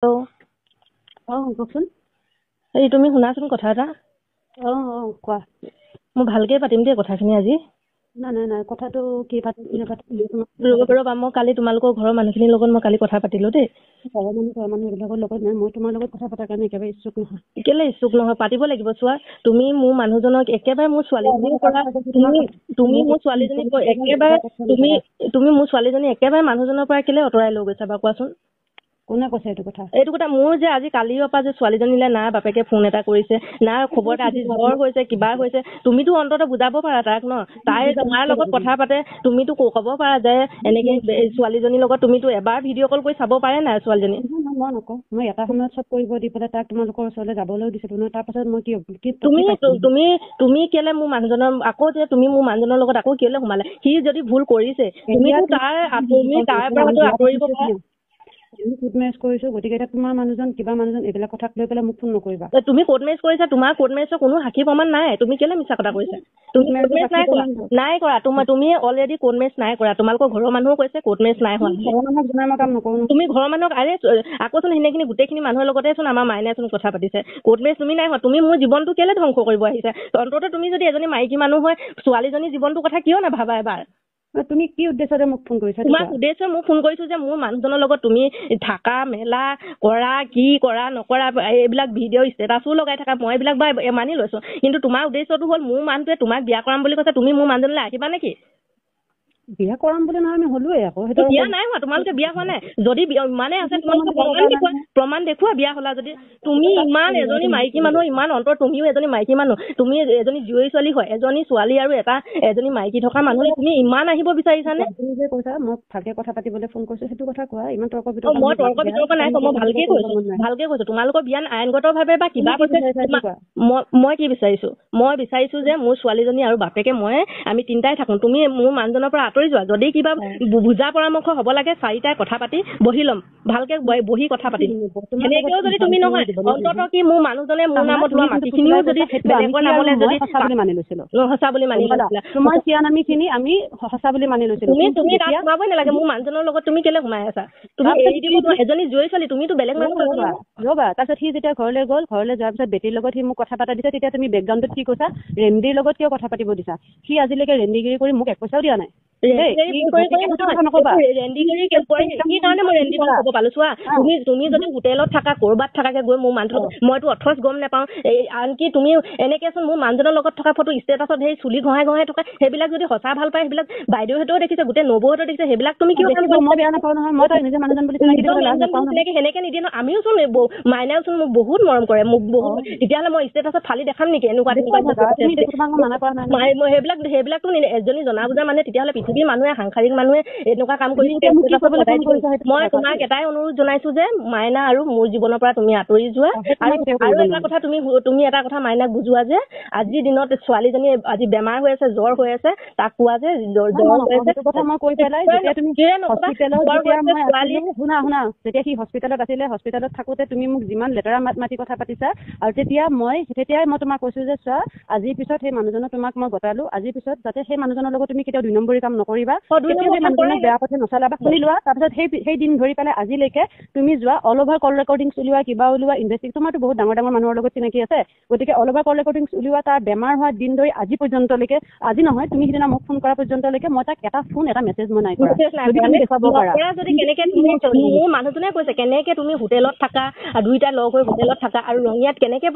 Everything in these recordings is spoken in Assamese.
কওকচোন। এই তুমি শুনাচোন কথা এটা। কোৱা। মই ভালকে পাতিম দেই কথাখিনি আজি। নাই কথাটো কি পাতিম ৰ'বা মই কালি তোমালোকৰ ঘৰৰ মানুহখিনিৰ লগত মই কালি কথা পাতিলো দেই। ঘৰৰ মানুহ এইবিলাকৰ লগত নাই, মই তোমাৰ লগত কথা পতাৰ কাৰণে একেবাৰে ইচ্ছুক নহয়। কেলে ইচ্ছুক নহয়, পাতিব লাগিব। চোৱা তুমি মোৰ মানুহজনক একেবাৰে মোৰ ছোৱালীজনীৰ পৰা তুমি মোৰ ছোৱালীজনীক একেবাৰে তুমি মোৰ ছোৱালীজনী একেবাৰে মানুহজনৰ পৰা কেলে আঁতৰাই লৈ গৈছা বাৰু কোৱাচোন। কোনে কৈছে এইটো কথা? মোৰ যে আজি কালিৰ পৰা যে ছোৱালীজনীলে না বাপেকে ফোন এটা কৰিছে, না খবৰ এটা আজি জ্বৰ হৈছে কিবা হৈছে, তুমিতো অন্ততঃ বুজাব পাৰা তাক ন। তাই তোমাৰ লগত কথা পাতে, তুমিতো ক'ব পাৰা যে এনেকে ছোৱালীজনীৰ লগত তুমিতো এবাৰ ভিডিঅ' কল কৰি চাব পাৰে নাই ছোৱালীজনী। মই নকওঁ, মই এটা সময়ত চব কৰিব দি পেলাই তাক তোমালোকৰ ওচৰলৈ যাবলৈও দিছিলো নহয়। তাৰপাছত মই তুমি কেলে মোৰ মানুহজনৰ আকৌ যে তুমি মোৰ মানুহজনৰ লগত আকৌ কেলে সোমালে? সি যদি ভুল কৰিছে তুমিতো তাৰ পৰা আঁতৰিব পাৰা। কোৰ্ট মেৰেজ কৰিছো, গতিকে এতিয়া তোমাৰ মানুহজন এইবিলাক কথাক লৈ পেলাই মোক ফোন নকৰিবা। তুমি কোৰ্ট মেৰেজ কৰিছা, তোমাৰ কোৰ্ট মেৰেজৰ কোনো সাক্ষী প্ৰমাণ নাই। তুমি কেলে মিছা কথা কৈছা? তুমি কোৰ্ট মেৰেজ নাই কৰা তুমি অলৰেডি কোৰ্ট মেৰেজ নাই কৰা। তোমালোকৰ ঘৰৰ মানুহো কৈছে কোৰ্ট মেৰেজ নাই হোৱা। তুমি ঘৰৰ মানুহক আকৌচোন সেনেখিনি গোটেইখিনি মানুহৰ লগতে চোন আমাৰ মাইনাই চোন কথা পাতিছে। কোৰ্ট মেৰেজ তুমি নাই হোৱা। তুমি মোৰ জীৱনটো কেলে ধ্বংস কৰিব আহিছা? অন্ততঃ তুমি যদি এজনী মাইকী মানুহ হয় ছোৱালীজনীৰ জীৱনটোৰ কথা কিয় নাভাবা এবাৰ? তুমি কি উদ্দেশ্যতে মোক ফোন কৰিছা? তোমাৰ উদ্দেশ্যে মোক ফোন কৰিছো যে মোৰ মানুহজনৰ লগত তুমি থাকা মেলা কৰা, কি কৰা নকৰা, এইবিলাক ভিডিঅ' ষ্টেটাছো লগাই থাকা, মই এইবিলাক মানি লৈছো। কিন্তু তোমাৰ উদ্দেশ্যটো হ'ল মোৰ মানুহটোৱে তোমাক বিয়া কৰাম বুলি কৈছে, তুমি মোৰ মানুহজনলৈ আহিবা নেকি? বিয়া কৰাম বুলি নহয়, আমি হলোৱে আকৌ। সেইটো বিয়া নাই হোৱা, তোমালোকে বিয়া হোৱা নাই। যদি মানে আছে তোমালোকে প্ৰমাণ দেখুওৱা বিয়া হলা যদি। তুমি ইমান এজনী মাইকী মানুহ, ইমান অন্তৰ, তুমিও এজনী মাইকী মানুহ, তুমি এজনী জীয়ৰী ছোৱালী হয়, এজনী ছোৱালী আৰু এজনী মাইকী থকা মানুহ, তুমি ইমান আহিব বিচাৰিছানে? তুমি যে কৈছা মই ভালকে কথা পাতিবলৈ ফোন কৰিছো, সেইটো কথা কোৱা। ইমান তৰ্ক বিতৰ্ক মই তৰ্ক বিতৰ্ক নাই কোৱা, মই ভালকে কৈছো। তোমালোকৰ বিয়া আইনগতভাৱে বা কিবা মই কি বিচাৰিছো? মই বিচাৰিছো যে মোৰ ছোৱালীজনী আৰু বাপেকে আমি তিনিটাই থাকো। তুমি মোৰ মানুহজনৰ পৰা আঁতৰি যোৱা। যদি কিবা বুজা পৰামৰ্শ হ'ব লাগে চাৰিটাই কথা পাতি বহি ল'ম, ভালকে বহি কথা পাতিম। এনেকেও যদি তুমি নহয়, অন্ততঃ কি মোৰ মানুহজনে মোৰ নামত লোৱা মাটিখিনিও যদি বেলেগৰ নামলৈ যদি সঁচা বুলি মানি লৈছিলো, সঁচা বুলি মানি লৈছিলা, তোমাৰ চিয়া নামিখিনি আমি সঁচা বুলি মানি লৈছিলো। তুমি তাত সোমাবই নালাগে। মোৰ মানুহজনৰ লগত তুমি কেলে সোমাই আছা? তুমি এৰি দিব নোৱাৰা। এজনী জীয়ৰী ছোৱালী, তুমিতো বেলেগ মানুহ ৰ'বা। তাৰপিছত সি যেতিয়া ঘৰলৈ গ'ল, ঘৰলৈ যোৱাৰ পিছত বেটীৰ লগত সি মোক কথা পাতা দিছে, তেতিয়া তুমি বেকগ্ৰাউণ্ডত কি কৈছা? ৰেন্দিৰ লগত কিয় কথা পাতিব দিছা? সি আজিলৈকে ৰেন্দিগিৰি কৰি মোক 1 পইচাও দিয়া নাই। তুমি যদি হোটেলত থাকা, কৰবাত থাকাকে গৈ মোৰ মানুহ, মইতো অথচ গম নাপাওঁ। আনকি তুমি এনেকেচোন মোৰ মানুহজনৰ লগত থকা ফটো ষ্টেটাছত সেই চুলি ঘঁহাই থকা, সেইবিলাক যদি সঁচা ভাল পায়, সেইবিলাক বাইদেউহঁতেও দেখিছে, গোটেই নবৌহঁতেও দেখিছে, সেইবিলাক তুমি কিয়? মই বেয়া নাপাওঁ নহয়, মই তাই নিজে মানুহজন বুলি সেনেকে নিদিয়ে ন। আমিও চোন মাইনাও চোন মোক বহুত মৰম কৰে, মোক বহুত। তেতিয়াহ'লে মই ষ্টেটাছত ফালি দেখাম নেকি এনেকুৱা? সেইবিলাকতো এজনী জনা বুজা মানে, তেতিয়াহ'লে পৃথিৱীৰ মানুহে, সাংসাৰিক মানুহে এনেকুৱা কাম কৰি মই তোমাক এটাই অনুৰোধ জনাইছো যে মাইনা আৰু মোৰ জীৱনৰ পৰা তুমি আঁতৰি যোৱা। আৰু এটা কথা তুমি এটা কথা মাইনাক বুজোৱা যে আজিৰ দিনত ছোৱালীজনী আজি বেমাৰ হৈ আছে, জ্বৰ হৈ আছে, তাক কোৱা যে জ্বৰ হৈ আছে। যেতিয়া সি হস্পিটেলত আছিলে, হস্পিটেলত থাকোতে তুমি মোক যিমান লেতেৰা মাতি কথা পাতিছা, আৰু তেতিয়াই মই তোমাক কৈছো যে চোৱা, আজিৰ পিছত সেই মানুহজনক তোমাক মই গতালো, আজিৰ পিছত যাতে সেই মানুহজনৰ লগত তুমি কেতিয়াও 2 নম্বৰী কাম নকৰিবা, বেয়া পথে নচলাবা। শুনি লোৱা। তাৰপিছত সেই দিন ধৰি পেলাই আজিলৈকে তুমি যোৱা, অল অভাৰ কল ৰেকৰ্ডিংছ উলিওৱা, কিবা উলিওৱা, ইনভেষ্টিগেট, তোমাৰতো বহুত ডাঙৰ মানুহৰ লগত চিনাকি আছে, গতিকে অল অভাৰ কল ৰেকৰ্ডিংছ উলিওৱা। তাৰ বেমাৰ হোৱা দিন ধৰি আজি পৰ্যন্তলৈকে, আজি নহয় তুমি সিদিনা মোক ফোন কৰা পৰ্যন্তলৈকে মই তাক এটা ফোন এটা মেছেজ মই নাই কৰা। মোৰ মানুহজনে কৈছে কেনেকে তুমি হোটেলত থাকা, 2টা লগ হৈ হোটেলত থাকা, আৰু ৰঙিয়াত কেনেকে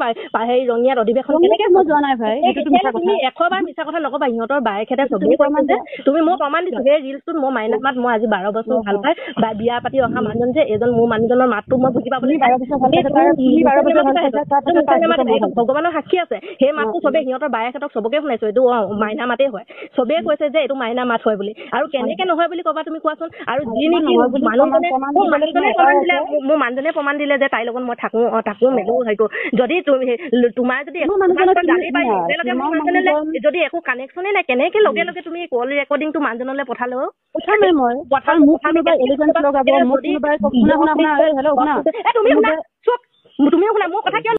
ৰঙিয়াত অধিৱেশন কেনেকে? মই যোৱা নাই ভাই, তুমি 100 বাৰ মিছা কথা নকবা। সিহঁতৰ বায়েকহেঁতে চবেই কৈছে যে তুমি মই প্ৰমাণ দিছো। সেই ৰিলছটোত মই মাইনাক মাত, মই আজি 12 বছৰ ভাল পাই বিয়া পাতি অহা মানুহজন যে এজন মোৰ মানুহজনৰ মাতটো মই বুজি পাবলৈ ভগৱানৰ সাক্ষী আছে। সেই মাতটো চবে সিহঁতৰ বায়েকহঁতক চবকে শুনাইছো, এইটো মাইনা মাতেই হয়। চবেই কৈছে যে এইটো মাইনা মাত হয় বুলি। আৰু কেনেকে নহয় বুলি কবা তুমি কোৱাচোন? আৰু যি নেকি মোৰ মানুহজনে প্ৰমাণ দিলে যে তাইৰ লগত মই থাকো মেলো হয়তো। যদি তোমাৰ যদি একো কানেকশ্যনে নাই, কেনেকে লগে লগে তুমি কল ৰেকৰ্ডিংটো মানুহজনলৈ পঠালো? তুমিও শুনা মোৰ কথা কিয়